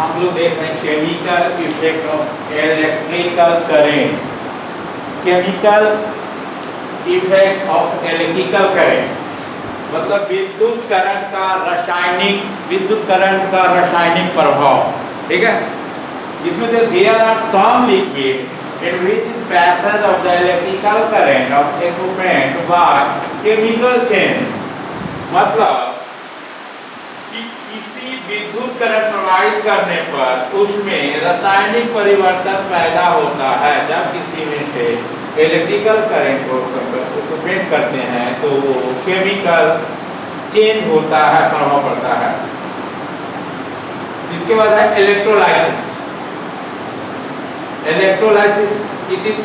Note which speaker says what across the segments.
Speaker 1: हम लोग देख रहे हैं chemical effect of electrical current. Chemical effect of electrical current मतलब विद्युत करंट का रासायनिक प्रभाव। ठीक है, इसमें जो there are some liquid in which passage of the electrical current of equipment by chemical change, मतलब कि किसी विद्युत करंट प्रवाहित करने पर उसमें रासायनिक परिवर्तन पैदा होता है। जब किसी में से इलेक्ट्रिकल करंट को इक्विपमेंट करते हैं तो वो केमिकल चेंज होता है, प्रभाव पड़ता है। इसके बाद है electrolysis. Electrolysis it is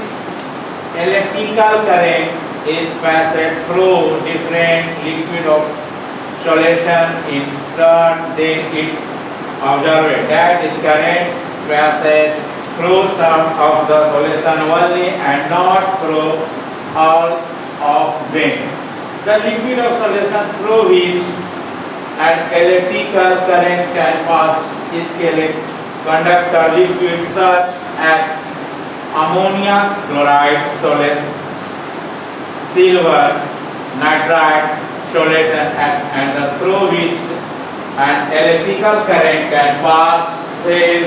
Speaker 1: electrical current is passed through different liquid of solution in turn, then it observed that its current passes through some of the solution only and not through all of them. The liquid of solution through which an electrical current can pass is conductor liquid such as ammonia chloride solution, silver nitride solution, and the through which an electrical current can pass is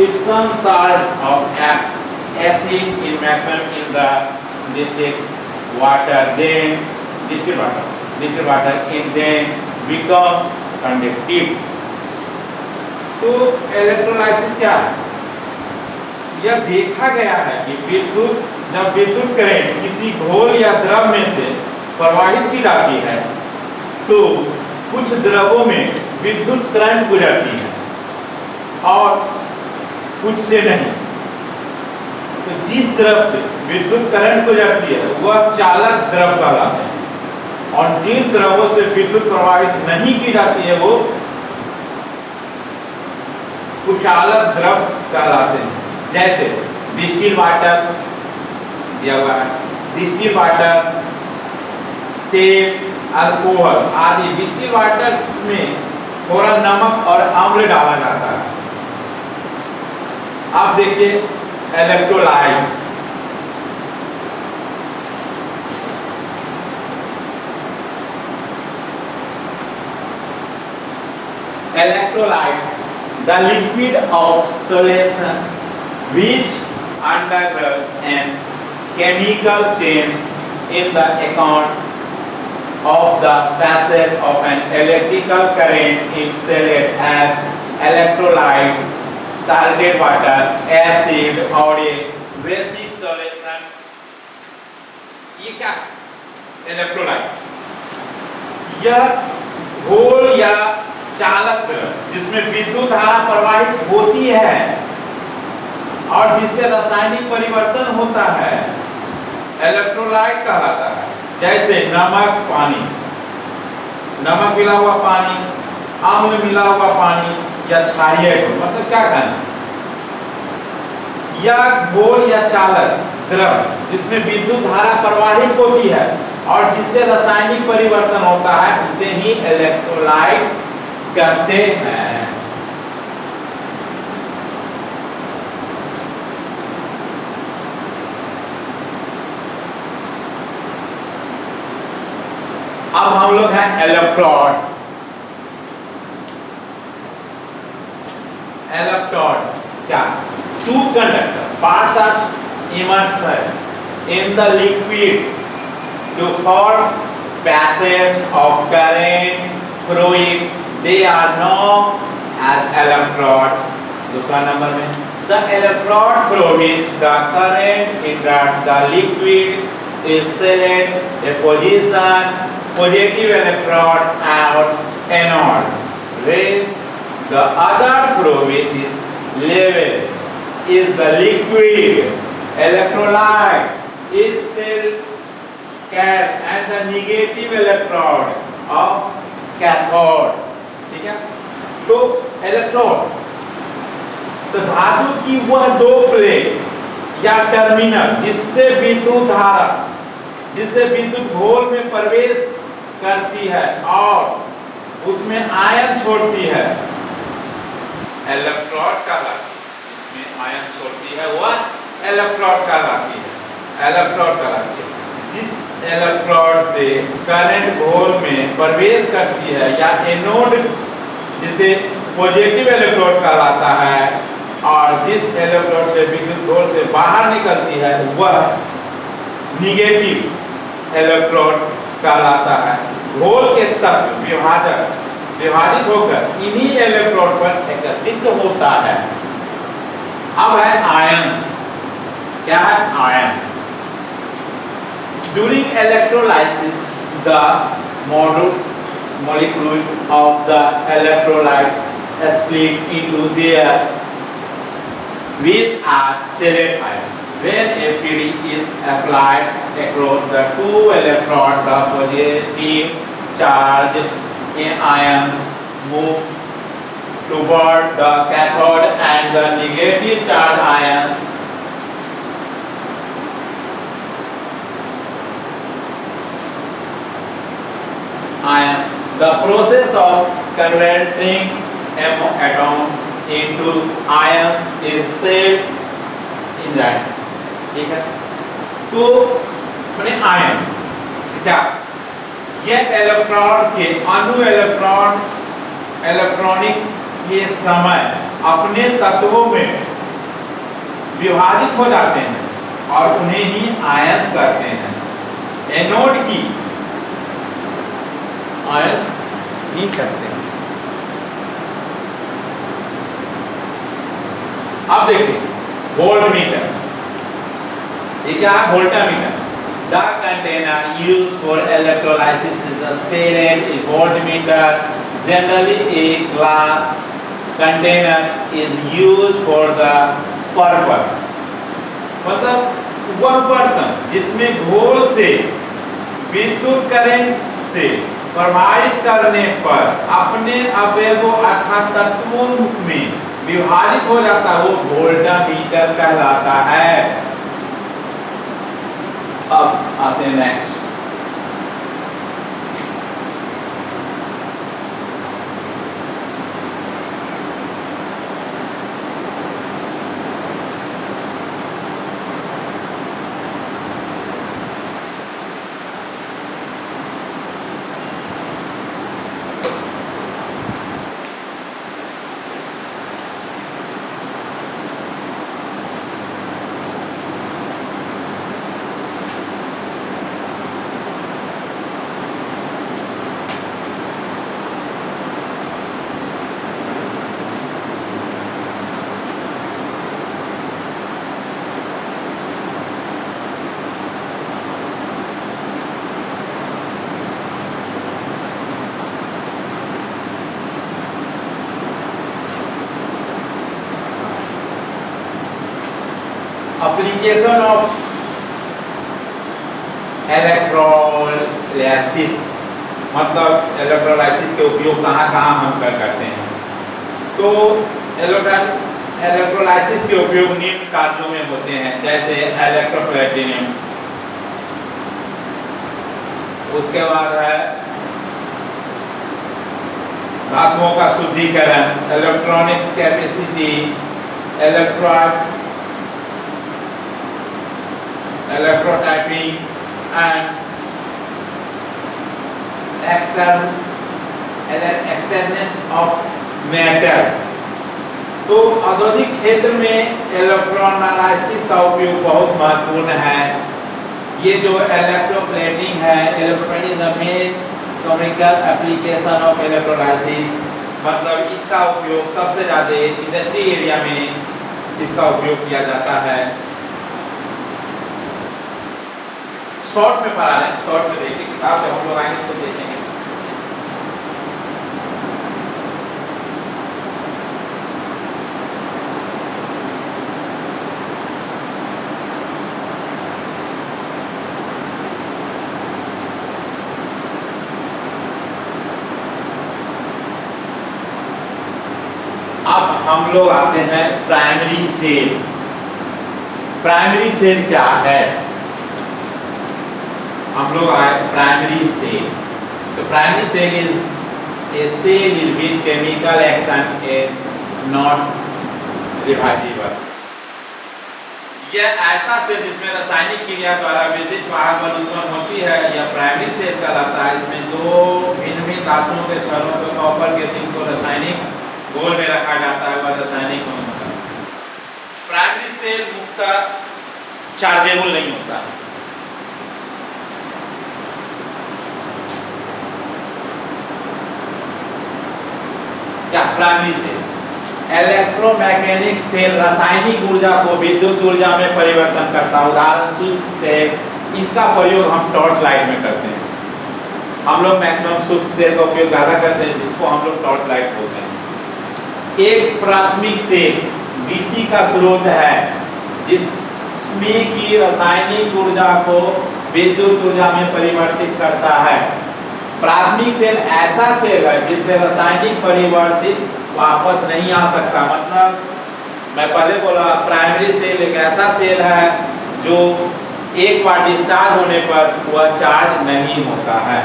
Speaker 1: it's some salt of acid in maximum in the distilled water, then distilled water in then become conductive. तो electrolysis क्या है? यह देखा गया है कि जब विद्युत करंट किसी घोल या द्रव में से प्रवाहित की जाती है तो कुछ द्रवों में विद्युत करंट गुजरती है और कुछ से नहीं। तो जिस द्रव से विद्युत करंट गुजरती है वह चालक द्रव कहलाते हैं और जिन द्रवों से विद्युत प्रवाहित नहीं की जाती है वो कुचालक द्रव कहलाते हैं। जैसे डिस्टिल वाटर दिया हुआ है, डिस्टिल वाटर, तेल, अल्कोहल आदि। डिस्टिल वाटर में थोड़ा नमक और अम्ल डाला जाता है। आप देखिए electrolyte, the liquid of solution which undergoes an chemical change in the account of the passage of an electrical current is said as electrolyte, salted water, acid और a basic solution। ये क्या है? इलेक्ट्रोलाइट यह घोल या चालक द्रव जिसमें विद्युत धारा प्रवाहित होती है और जिससे रासायनिक परिवर्तन होता है इलेक्ट्रोलाइट कहलाता है। जैसे नमक, पानी, नमक मिला हुआ पानी, अम्ल मिला हुआ पानी या क्षारीय घोल, मतलब क्या कहना, यह घोल या चालक द्रव जिसमें विद्युत धारा प्रवाहित होती है और जिससे रासायनिक परिवर्तन होता है उसे ही इलेक्ट्रोलाइट कहते हैं। अब हम लोग हैं इलेक्ट्रोड। इलेक्ट्रोड क्या? Two conductor parts are immersed in the liquid to form passage of current through it. They are known as electrode। दूसरा नंबर में the electrode through which the current enters the liquid is set a positive electrode and anode, with the other through which is level is the liquid electrolyte is cell cat and the negative electrode of cathode। ठीक है, तो electrode तो धातु की वह दो plate या terminal जिससे विद्युत धारा जिससे विद्युत घोल में प्रवेश करती है और उसमें आयन छोड़ती है, इलेक्ट्रोड कहलाती है। इसमें आयन छोड़ती है वह इलेक्ट्रोड कहलाती है, इलेक्ट्रोड कहलाती है। जिस इलेक्ट्रोड से करंट घोल में प्रवेश करती है या एनोड जिसे पॉजिटिव इलेक्ट्रोड कहलाता है, और जिस इलेक्ट्रोड से विद्युत घोल से बाहर निकलती है वह निगेटिव इलेक्ट्रोड कहलाता है। घोल के तत्व विभाजित होकर इन्हीं इलेक्ट्रोड पर एकत्रित होता है। अब है आयन। क्या है? Ion. During electrolysis, the molecule of the electrolyte split into their which are separate ions. When a PD is applied across the two electrodes, the positive charge ions move toward the cathode and the negative charge ions the process of converting atoms into ions is said in that. ठीक है? तो अपने ion क्या? यह electron के electronics के समय अपने तत्वों में विभाजित हो जाते हैं और उन्हें ही आयंस कहते हैं। एनोड की आयंस ही करते हैं। अब देखिए वोल्टमीटर, ये क्या है? Voltameter. The container used for electrolysis is a sealed voltmeter. Generally, a glass container is used for the purpose. मतलब वह बर्तन जिसमें घोल से विद्युत करंट से प्रवाहित करने पर अपने अवयवों अर्थात तत्वों में विभाजित हो जाता है, वो वोल्टामीटर कहलाता है। अब आते हैं नेक्स्ट। एप्लीकेशन ऑफ इलेक्ट्रोलाइसिस, मतलब इलेक्ट्रोलाइसिस के उपयोग कहाँ हम करते हैं। तो इलेक्ट्रोलाइसिस के उपयोग निम्न कार्यों में होते हैं, जैसे इलेक्ट्रोप्लेटिनियम, उसके बाद है धातुओं का शुद्धिकरण, electronics capacity, electrotyping and external of metals। तो औद्योगिक क्षेत्र में इलेक्ट्रोलाइसिस का उपयोग बहुत महत्वपूर्ण है। ये जो इलेक्ट्रोप्लेटिंग है, electroplating is the main economical application of electrolysis, मतलब इसका उपयोग सबसे ज़्यादा इंडस्ट्री एरिया में इसका उपयोग किया जाता है। शॉर्ट में पढ़ा है, शॉर्ट में देखिए, किताब से हम लोग आएंगे तो देखेंगे। अब हम लोग आते हैं प्राइमरी सेल। प्राइमरी सेल क्या है? हम लोग आए प्राइमरी सेल। तो primary cell is a cell in which chemical action is not reversible. यह ऐसा सेल जिसमें रासायनिक क्रिया द्वारा विद्युत वाहक बल उत्पन्न होती है, यह प्राइमरी सेल कहलाता है। इसमें दो भिन्न भिन्न धातुओं के क्षारों को कॉपर के जिनको रासायनिक घोल में रखा जाता है, वह रासायनिक नहीं होता। प्राइमरी सेल मुख्यतः चार्जेबल नहीं होता। क्या प्राइमरी सेल? इलेक्ट्रोमैकेनिक सेल रासायनिक ऊर्जा को विद्युत ऊर्जा में परिवर्तन करता है। उदाहरण शुष्क सेल, इसका प्रयोग हम टॉर्च लाइट में करते हैं। हम लोग मैक्सिमम शुष्क सेल का उपयोग ज्यादा करते हैं, जिसको हम लोग टॉर्च लाइट बोलते हैं। एक प्राथमिक सेल डीसी का स्रोत है, जिसमें की रासायनिक ऊर्जा को विद्युत ऊर्जा में परिवर्तित करता है। प्राथमिक सेल ऐसा सेल है जिससे रासायनिक परिवर्तित वापस नहीं आ सकता। मतलब मैं पहले बोला, प्राइमरी सेल एक ऐसा सेल है जो एक बार डिस्चार्ज होने पर वह चार्ज नहीं होता है।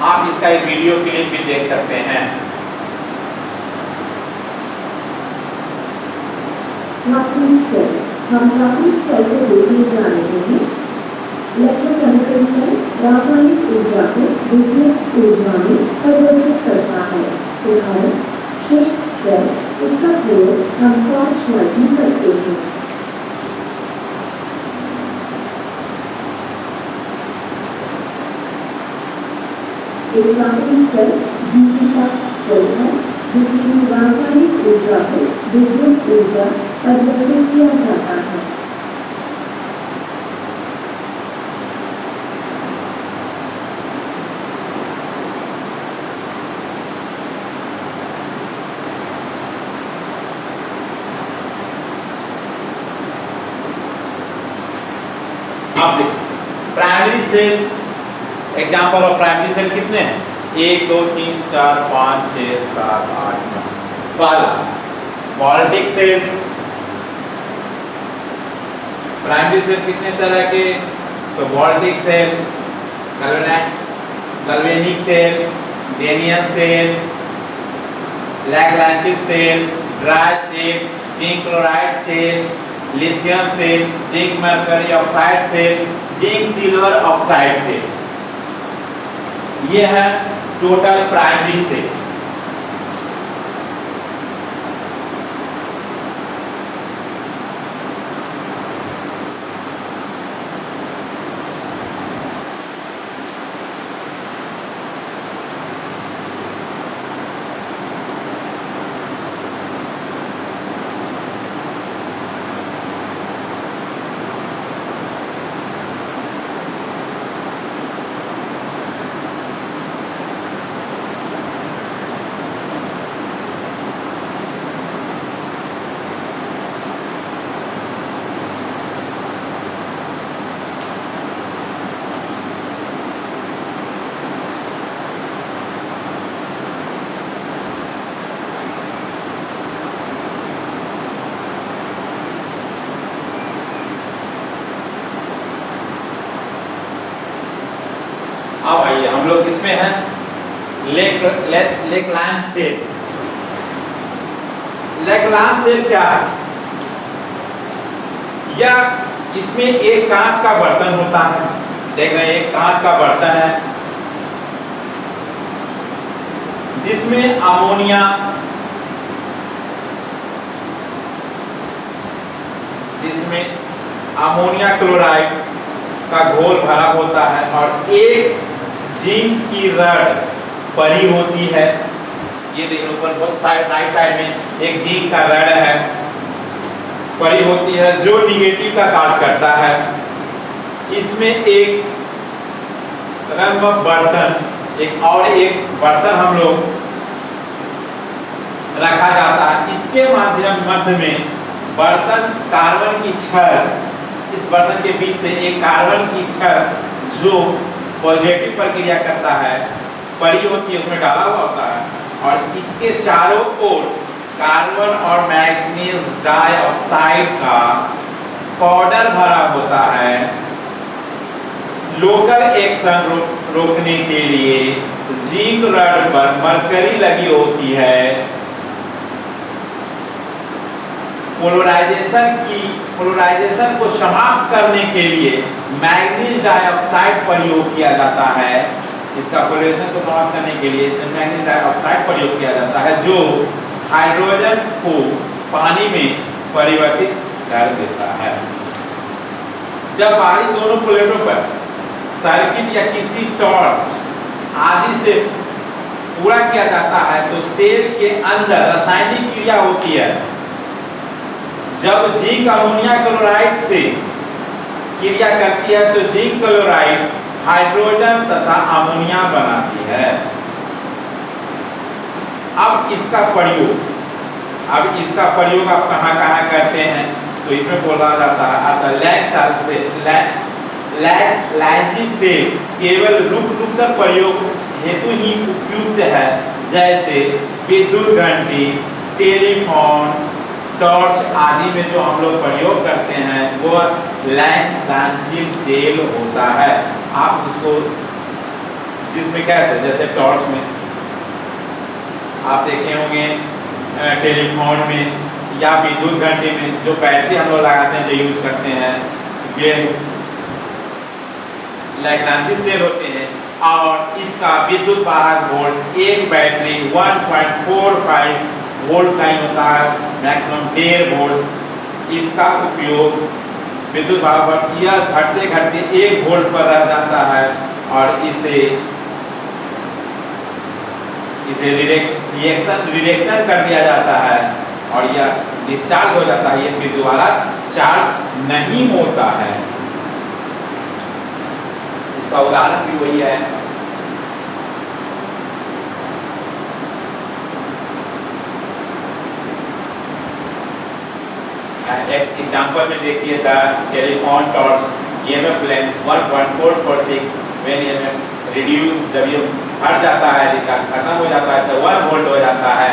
Speaker 1: आप इसका एक वीडियो क्लिप भी देख सकते हैं।
Speaker 2: प्राथमिक सेल, हम प्राथमिक सेल को देखने जा रहे हैं। इलेक्ट्रोकेमिकल सेल रासायनिक ऊर्जा को विद्युत ऊर्जा में परिवर्तित करता है। उदाहरण शुष्क सेल, इसका प्रयोग हम टॉर्च लाइट में करते हैं। एक प्राथमिक सेल डीसी का स्रोत है, जिसमें रासायनिक ऊर्जा को विद्युत ऊर्जा परिवर्तित किया जाता है।
Speaker 1: आप देखिए primary cell, example of primary cell कितने हैं? 1 2 3 4 5 6 7 8 9। पहला वोल्टिक सेल। प्राइमरी सेल कितने तरह के? तो voltaic cell, galvanic cell, Daniell cell, Lagrangian cell, dry cell, zinc chloride cell, lithium cell, zinc mercury oxide cell, zinc silver oxide cell. ये है total primary cell. अब आइए हम लोग इसमें हैं लेक्लांज सेल। लेक्लांज सेल क्या है? या इसमें एक कांच का बर्तन होता है। देख रहे हैं, एक कांच का बर्तन है जिसमें अमोनिया क्लोराइड का घोल भरा होता है और एक जिंक की रड पड़ी होती है। ये देखिए ऊपर राइट साइड में एक जिंक का रड है, पड़ी होती है, जो निगेटिव का कार्य करता है। इसमें एक रंग बर्तन, एक और एक बर्तन हम लोग रखा जाता है। इसके मध्य में बर्तन कार्बन की छड़, इस बर्तन के बीच से एक कार्बन की छड़ जो पॉजिटिव प्रक्रिया करता है, परी होती है उसमें डाला हुआ होता है, और इसके चारों ओर कार्बन और मैग्नीज डाइऑक्साइड का पाउडर भरा होता है। लोकल एक्शन रोकने के लिए जिंक रॉड पर मरकरी लगी होती है। पोलराइजेशन को समाप्त करने के लिए मैग्नीज डाइऑक्साइड प्रयोग किया जाता है। इसका पोलराइजेशन को समाप्त करने के लिए इसमें मैग्नीज डाइऑक्साइड प्रयोग किया जाता है, जो हाइड्रोजन को पानी में परिवर्तित कर देता है। जब बाहरी दोनों प्लेटों पर सर्किट या किसी टॉर्च आदि से पूरा किया जाता है तो सेल के अंदर रासायनिक क्रिया होती है। जब जिंक अमोनिया क्लोराइड से क्रिया करती है तो जिंक क्लोराइड हाइड्रोजन तथा अमोनिया बनाती है। अब इसका प्रयोग आप कहाँ कहाँ करते हैं, तो इसमें बोला जाता है लैंचिस से केवल रुक कर प्रयोग हेतु ही उपयुक्त है, जैसे विद्युत घंटी, टेलीफोन, टॉर्च आदि में जो हम लोग प्रयोग करते हैं वो लैंचिस सेल होता है। आप उसको जिसमें कैसे, जैसे टॉर्च में आप देखे होंगे, टेलीफोन में या विद्युत घंटी में जो बैटरी हम लोग लगाते हैं, जो यूज करते हैं, ये लैग्रांजी सेल होते हैं। और इसका विद्युत वाहक वोल्ट एक बैटरी 1.45 वोल्ट का ही होता है, मैक्सिमम 1.5 वोल्ट। इसका उपयोग विद्युत वाहक यह घटते घटते 1 वोल्ट पर रह जाता है और इसे रिएक्शन कर दिया जाता है और यह डिस्चार्ज हो जाता है, ये फिर दोबारा चार्ज नहीं होता है। इसका उदाहरण भी वही है। एक एग्जांपल में देखिए, telephone torch EMF length 1.446 when EMF reduce, जब ये हट जाता है, खत्म हो जाता है तो 1 वोल्ट हो जाता है।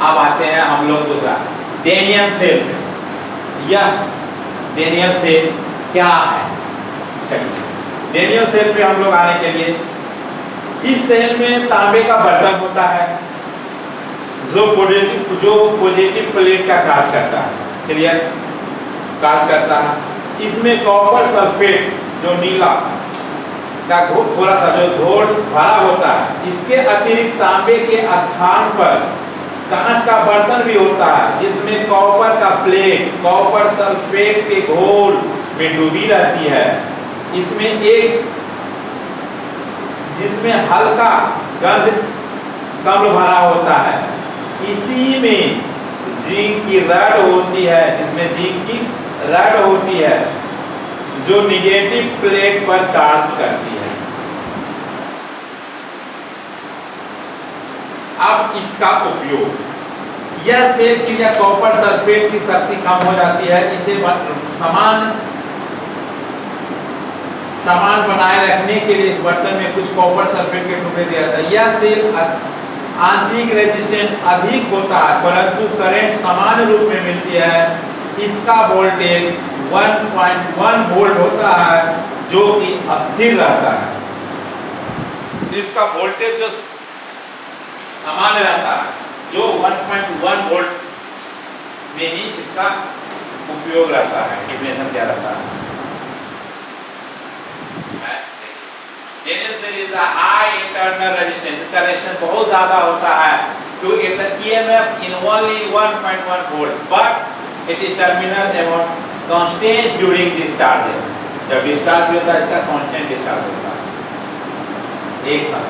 Speaker 1: अब आते हैं हम लोग दूसरा डेनियल सेल। यह डेनियल सेल क्या है? चलिए डेनियल सेल पे हम लोग आने के लिए, इस सेल में तांबे का बर्तन होता है जो पॉजिटिव प्लेट का कार्य करता है, क्लियर, कार्य करता है। इसमें कॉपर सल्फेट जो नीला का थोड़ा सा जो घोल भरा होता है, इसके अतिरिक्त तांबे के स्थान पर कांच का बर्तन भी होता है जिसमें कॉपर का प्लेट कॉपर सल्फेट के घोल में डूबी रहती है। जिसमें हल्का गंध कम भरा होता है। इसी में जिंक की रड होती है, जो निगेटिव प्लेट पर कार्य करती है। अब इसका उपयोग, यह सेल क्रिया कॉपर सल्फेट की शक्ति कम हो जाती है, इसे सामान बनाए रखने के लिए इस बर्तन में कुछ कॉपर सल्फेट के टुकड़े दिया जाता है। यह सेल आंतरिक रेजिस्टेंस अधिक होता है परंतु करंट समान रूप में मिलती है। इसका वोल्टेज 1.1 वोल्ट होता है जो कि अस्थिर रहता है। इसका वोल्टेज जो सामान्य रहता है, जो 1.1 वोल्ट में ही इसका उपयोग रहता है। डिफिनेशन क्या रहता है? Daniel cell is a high internal resistance, इसका रेजिस्टेंस बहुत ज्यादा होता है to the EMF in only 1.1 volt, but it is terminal amount constant during discharge। जब डिस्चार्ज होता है इसका कांस्टेंट डिस्चार्ज होता है एक साथ।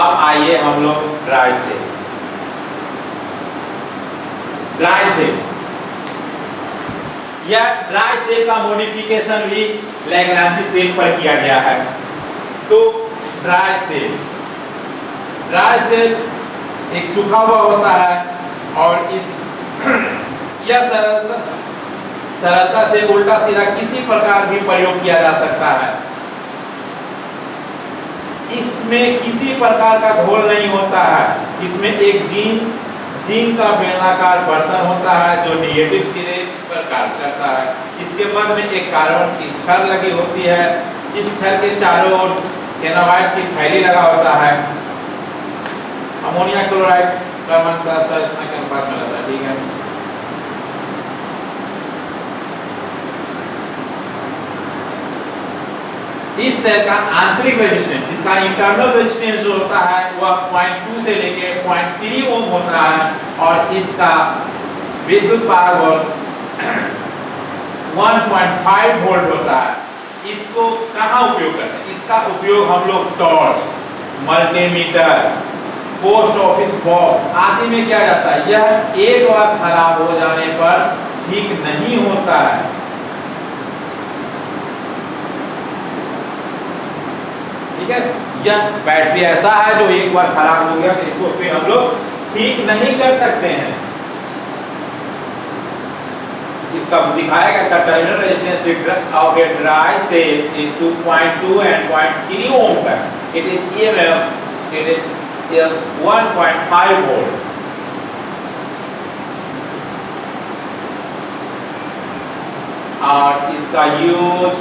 Speaker 1: अब आइए हम लोग ड्राई सेल। यह ड्राई सेल का मॉडिफिकेशन भी लैग्रांजी सेल पर किया गया है। तो ड्राई सेल एक सूखा हुआ होता है और यह सरलता से उल्टा सीधा किसी प्रकार भी प्रयोग किया जा सकता है। इसमें किसी प्रकार का घोल नहीं होता है। इसमें एक जिंक का बेलनाकार बर्तन होता है जो निगेटिव सिरे पर कार्य करता है। इसके मध्य में एक कार्बन की छड़ लगी होती है। इस छड़ के चारों ओर एनोवाइज की थैली लगा होता है। अमोनिया क्लोराइड कार्बन का संरचना के अनुपात में रहता है। ठीक है, इस सेल का आंतरिक रेजिस्टेंस, इसका इंटरनल रेजिस्टेंस जो होता है वह 0.2 से लेके 0.3 ओम होता है और इसका विद्युत पावर 1.5 वोल्ट होता है। इसको कहाँ उपयोग करते हैं? इसका उपयोग हम लोग torch, multimeter, post office box आदि में किया जाता है। यह एक बार खराब हो जाने पर ठीक नहीं होता है। ठीक है, यह बैटरी ऐसा है जो एक बार खराब हो गया तो इसको फिर हम लोग ठीक नहीं कर सकते हैं। इसका दिखाया गया terminal resistance of a dry cell is 2.2 and 0.3 ohm का। It is EMF, it is 1.5 volt. और इसका यूज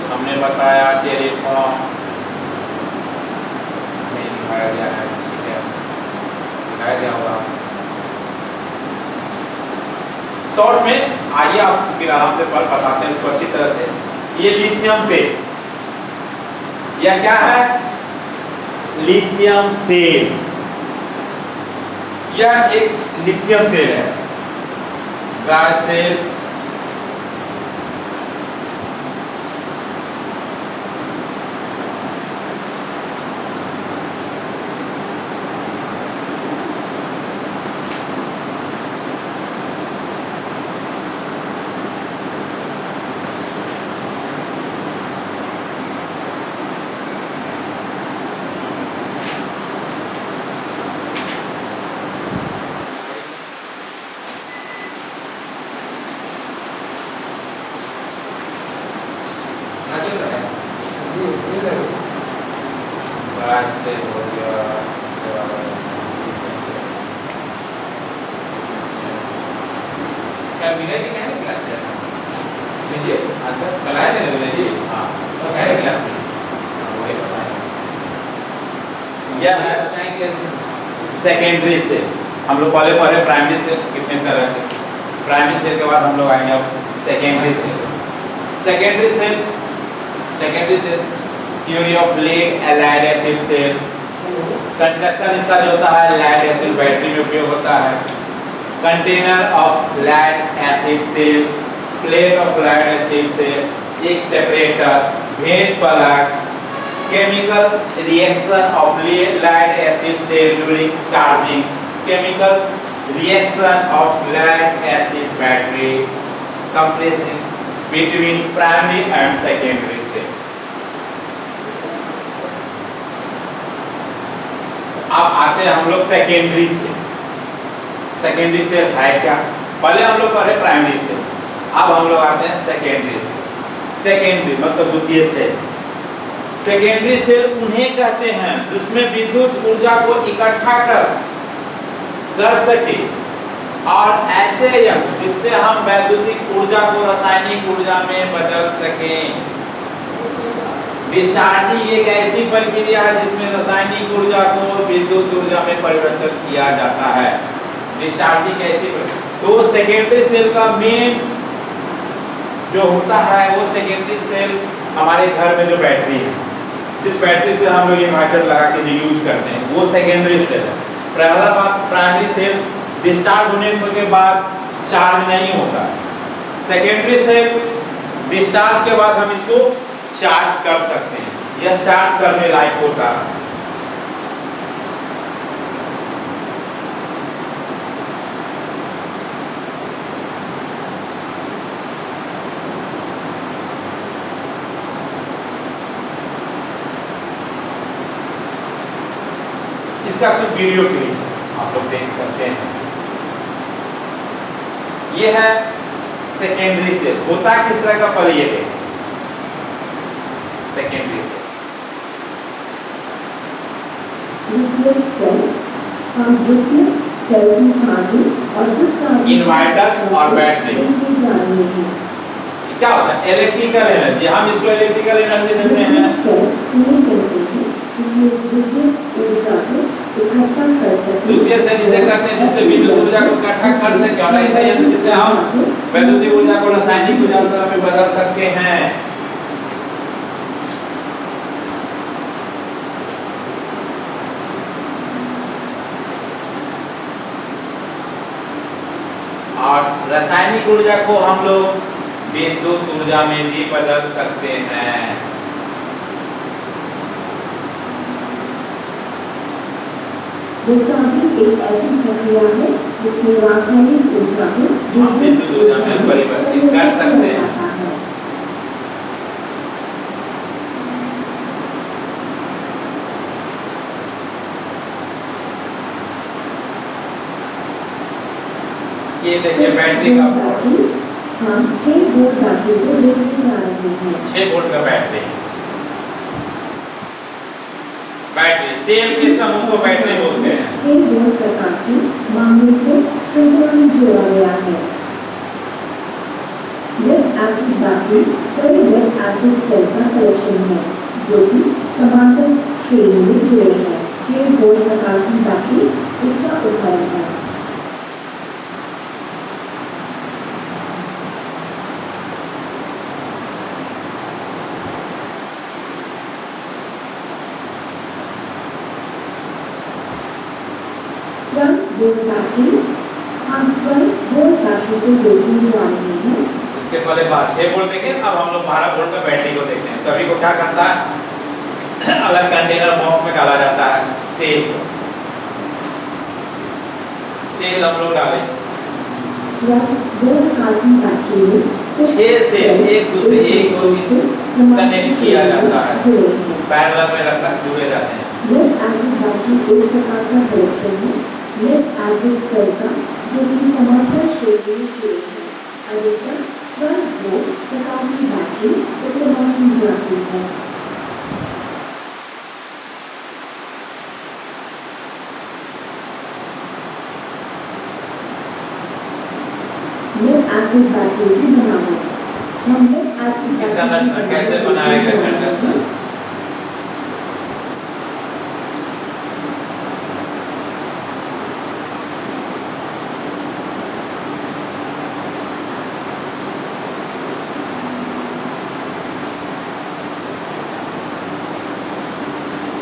Speaker 1: हमने बताया टेलीफोन में दिखाया गया है। ठीक है, दिखाया गया होगा शॉर्ट में। आइए आप फिर आराम से पढ़ बताते हैं इसको अच्छी तरह से। ये लिथियम सेल, यह क्या है? Lithium cell. यह एक लिथियम सेल है, ड्राई सेल। सेकेंडरी सेल हम लोग पहले पढ़े। प्राइमरी सेल कितने तरह के, प्राइमरी सेल के बाद हम लोग आएंगे अब secondary cell. Secondary cell theory of lead allied acid cell. Conduction इसका जो होता है लेड एसिड बैटरी में उपयोग होता है। Container of lead acid cell, plate of lead acid cell, एक सेपरेटर, भेद पलक, chemical reaction of lead acid cell during charging, chemical reaction of lead acid battery, comparison between primary and secondary cell। अब आते हैं हम लोग secondary cell. Secondary cell है क्या? पहले हम लोग पढ़े प्राइमरी सेल, अब हम लोग आते हैं सेकेंडरी सेल। सेकेंडरी मतलब द्वितीय सेल। सेकेंडरी सेल उन्हें कहते हैं जिसमें विद्युत ऊर्जा को इकट्ठा कर सके और ऐसे यंत्र जिससे हम वैद्युतिक ऊर्जा को रासायनिक ऊर्जा में बदल सकें। डिस्चार्जिंग एक ऐसी प्रक्रिया है जिसमें रासायनिक ऊर्जा को विद्युत ऊर्जा में परिवर्तित किया जाता है। डिस्चार्जिंग ऐसी तो सेकेंडरी सेल का मेन जो होता है वो सेकेंडरी सेल हमारे घर में जो बैटरी है, जिस बैटरी से हम लोग इन्वर्टर लगा के जो यूज करते हैं वो सेकेंडरी सेल है। पहला बात, प्राइमरी सेल डिस्चार्ज होने के बाद चार्ज नहीं होता। सेकेंडरी सेल डिस्चार्ज के बाद हम इसको चार्ज कर सकते हैं, यह चार्ज करने लायक होता है। इसका कुछ वीडियो क्लिप आप लोग देख सकते हैं। ये है सेकेंडरी सेल। होता किस तरह का पहले ये देखें। सेकेंडरी सेल
Speaker 2: न्यूक्लियर सेल हम न्यूक्लियर सेल की चार्जिंग और
Speaker 1: इन्वर्टर और बैटरी
Speaker 2: जानेंगे।
Speaker 1: क्या होता है इलेक्ट्रिकल एनर्जी। हम इसको इलेक्ट्रिकल एनर्जी देते हैं। द्वितीय सेल जिसे कहते हैं जिससे विद्युत ऊर्जा को इकट्ठा कर सके और ऐसा यंत्र जिससे हम वैद्युतिक ऊर्जा को रासायनिक ऊर्जा में बदल सकते हैं। और रासायनिक ऊर्जा को हम लोग विद्युत ऊर्जा में भी बदल सकते हैं।
Speaker 2: डिस्चार्जिंग एक ऐसी प्रक्रिया है जिसमें रासायनिक ऊर्जा को
Speaker 1: हम विद्युत ऊर्जा में परिवर्तित कर सकते हैं। ये देखिए बैटरी का
Speaker 2: हम 6 वोल्ट बैटरी को लेकर जा रहे हैं।
Speaker 1: 6 वोल्ट का बैटरी। बैटरी सेल के समूह को बैटरी बोलते हैं।
Speaker 2: 6 वोल्ट प्रकार की मामले को श्रृंखला में जोड़ा गया है। लेड एसिड बैटरी कई लेड एसिड सेल का कलेक्शन है जो कि समांतर श्रेणी में जुड़े हैं। 6 वोल्ट प्रकार की बैटरी इसका उदाहरण है। हम 12 वोल्ट बैटरी को देखने जा रहे हैं।
Speaker 1: इसके पहले 6 वोल्ट देखें। अब हम लोग 12 वोल्ट का बैटरी को देखते हैं। सभी को क्या करता है अलग कंटेनर बॉक्स में डाला जाता है। सेल हम लोग डालें 6 सेल एक दूसरे एक और कनेक्ट किया जाता है। पैरेलल में रखा जुड़े जाते हैं।
Speaker 2: लेड एसिड बैटरी एक प्रकार का कलेक्शन है लेड एसिड सेल का जो कि समांतर श्रेणी में जुड़े हैं। अधिकतर 12 वोल्ट प्रकार की बैटरी इस्तेमाल की जाती है। लेड एसिड बैटरी की बनावट हम लेड एसिड
Speaker 1: इसकी संरचना कैसे बनाया गया कंडक्शन।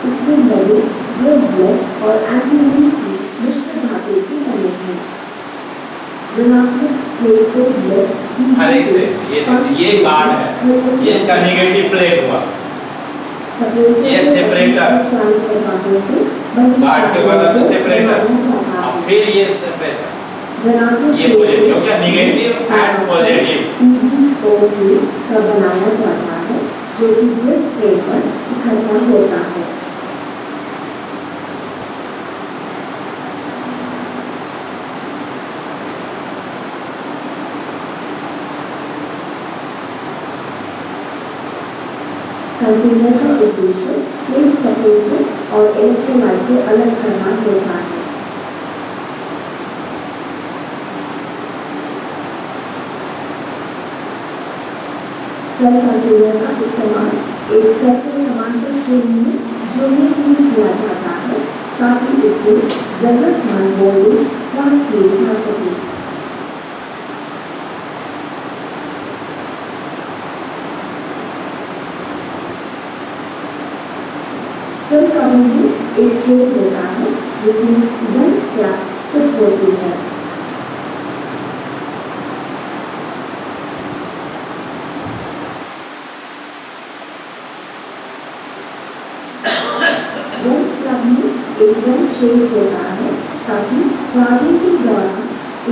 Speaker 2: इसमें लगे ब्लड और एंटीबॉडी की मिश्र धातु की बने हैं। ऋणात्मक प्लेट को ब्लड
Speaker 1: हर एक से ये गार्ड है। ये इसका नेगेटिव प्लेट हुआ। ये सेपरेटर गार्ड के बगल में सेपरेटर और फिर ये सेपरेटर ये पॉजिटिव हो गया नेगेटिव एंड पॉजिटिव
Speaker 2: का बनाया जाता है जो कि ब्लड फ्रेम पर इकट्ठा होता है। कंटेनर का उद्देश्य एक सेपरेटर और इलेक्ट्रोलाइट को अलग करना होता है। सेल कंटेनर का इस्तेमाल एक सेल को समांतर श्रेणी में जोड़ने के लिए किया जाता है ताकि इससे जरूरतमंद वोल्टेज प्राप्त किए जा सके। सेल कवर में एक छेद होता है जिसमें गन क्या फिट होती है। गन प्लग में एक गन छेद होता है ताकि चार्जिंग के दौरान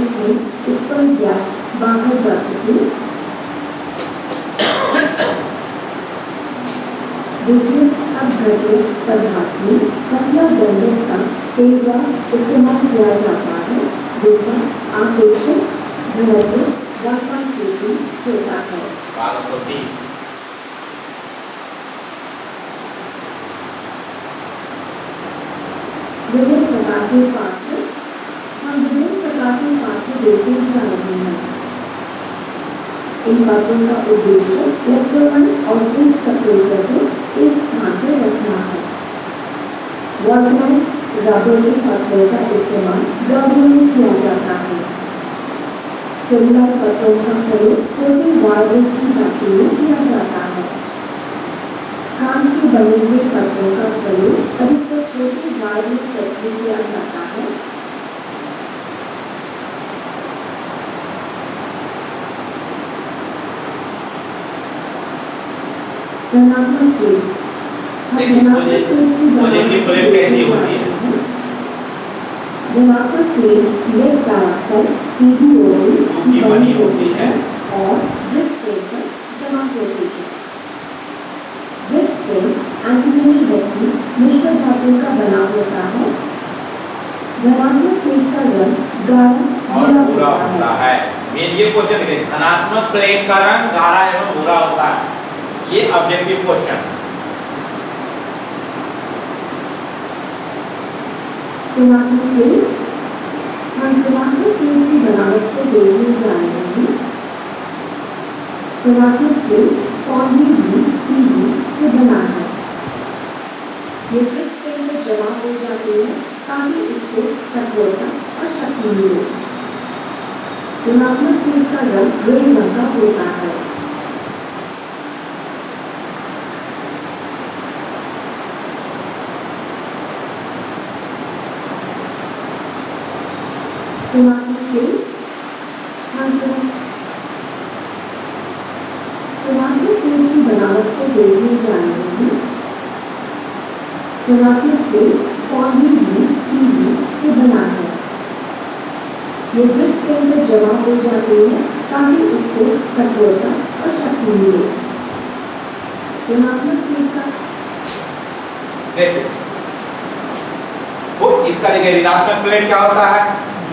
Speaker 2: इसमें उत्पन्न गैस बाहर जा सके। विद्युत अपघटन पदार्थ में पतला गंधक का तेजा इस्तेमाल किया जाता है जिसका आपेक्षिक घनत्व 1.22 होता है।
Speaker 1: 1230।
Speaker 2: विभिन्न प्रकार के पात्र, हम विभिन्न प्रकार के पात्र देखते जा रहे हैं। इन पात्रों का उद्देश्य इलेक्ट्रॉन और एक सेपरेटर को एक स्थान पर रखना है। वॉल्कनाइज्ड रबर के पात्रों का इस्तेमाल डॉबरों में किया जाता है। सेलुलर पत्रों का प्रयोग छोटे वायरस की बैटरी में किया जाता है। कांच के बने हुए पत्रों का प्रयोग अधिकतर छोटे वायरस सेट में किया जाता है। धनात्मक प्लेट,
Speaker 1: पॉजिटिव प्लेट कैसी होती है?
Speaker 2: धनात्मक प्लेट लेड डाइऑक्साइड PbO2
Speaker 1: की बनी होती है
Speaker 2: और ब्रिक फ्रेम पर जमा होती है। ब्रिक फ्रेम एंटीमनी व्यक्ति मिश्र धातु का बना होता है। धनात्मक प्लेट का रंग गाढ़ा
Speaker 1: और भूरा होता है। मेन ये क्वेश्चन है, धनात्मक प्लेट का रंग गाढ़ा एवं भूरा होता है। ये ऑब्जेक्टिव क्वेश्चन।
Speaker 2: ऋणात्मक प्लेट, हम ऋणात्मक प्लेट की बनावट को देखने जा रहे हैं। ऋणात्मक प्लेट स्पॉन्जी PV से बना है। ये ब्रिक फ्रेम में जमा हो जाती है ताकि इसको कठोरता और शक्ति मिले। ऋणात्मक प्लेट का रंग ग्रे रंग का होता है। ऋणात्मक प्लेट, ऋणात्मक प्लेट की बनावट को देखने जा रहे हैं। ऋणात्मक प्लेट स्पॉन्जी PV से बना है। ये ब्रिक फ्रेम में जमा हो जाती है ताकि इसको कठोरता और शक्ति मिले। ऋणात्मक प्लेट का
Speaker 1: देखिए, वो इसका देखिए ऋणात्मक प्लेट क्या होता है?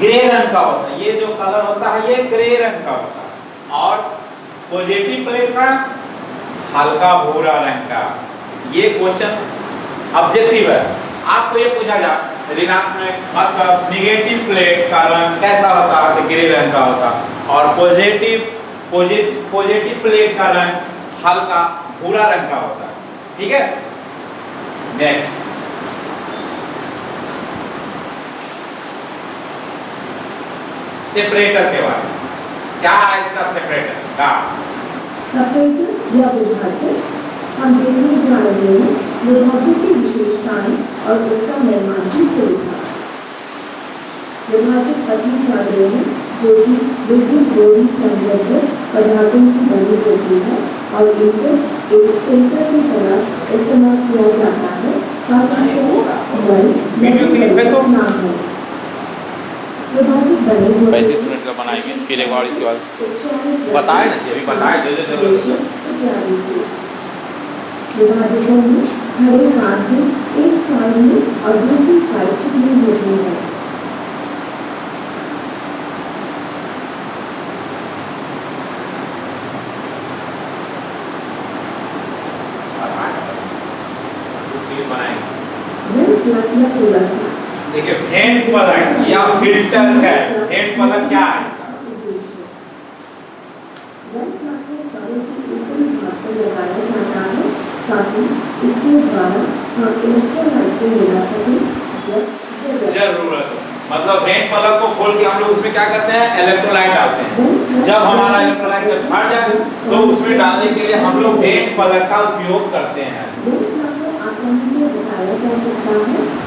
Speaker 1: ग्रे रंग का होता है। ये जो कलर होता है ये ग्रे रंग का होता है। और पॉजिटिव प्लेट का हल्का भूरा रंग का। ये क्वेश्चन ऑब्जेक्टिव है। आपको ये पूछा जा ऋणात्मक मतलब निगेटिव प्लेट का रंग कैसा होता है? तो ग्रे रंग का होता है। और पॉजिटिव प्लेट का रंग हल्का भूरा रंग का होता है। ठीक है, नेक्स्ट सेपरेटर के बारे में क्या है? इसका सेपरेटर का
Speaker 2: सेपरेटर्स या विभाजक, हम देखने जा रहे हैं विभाजक की विशेषताएं और उसका निर्माण की सुविधा। विभाजक पतली चादरें हैं जो कि विद्युत रोधी संबंधित पदार्थों की बनी होती है और इनको एक स्पेसर की तरह इस्तेमाल किया जाता है ताकि
Speaker 1: वीडियो क्लिप है तो
Speaker 2: नाम है। विभाजक बने हुए
Speaker 1: 35 मिनट का बनाएंगे, फिर एक और इसके बाद बताए ना, अभी बताए जो
Speaker 2: विभाजकों में हरे कांच एक साइड में और दूसरी साइड चिकनी होती है।
Speaker 1: देखिए भेंट पलक या फिल्टर है। भेंट पलक क्या है?
Speaker 2: लगाया जाता है ताकि इसके द्वारा हम इलेक्ट्रोलाइट को मिला सकें
Speaker 1: जरूरत। मतलब भेंट पलक को खोल के हम लोग उसमें क्या करते हैं? इलेक्ट्रोलाइट डालते हैं। जब हमारा इलेक्ट्रोलाइट भर जाए तो उसमें डालने के लिए हम लोग भेंट पलक का उपयोग करते हैं।
Speaker 2: आसानी से बताया जा सकता है।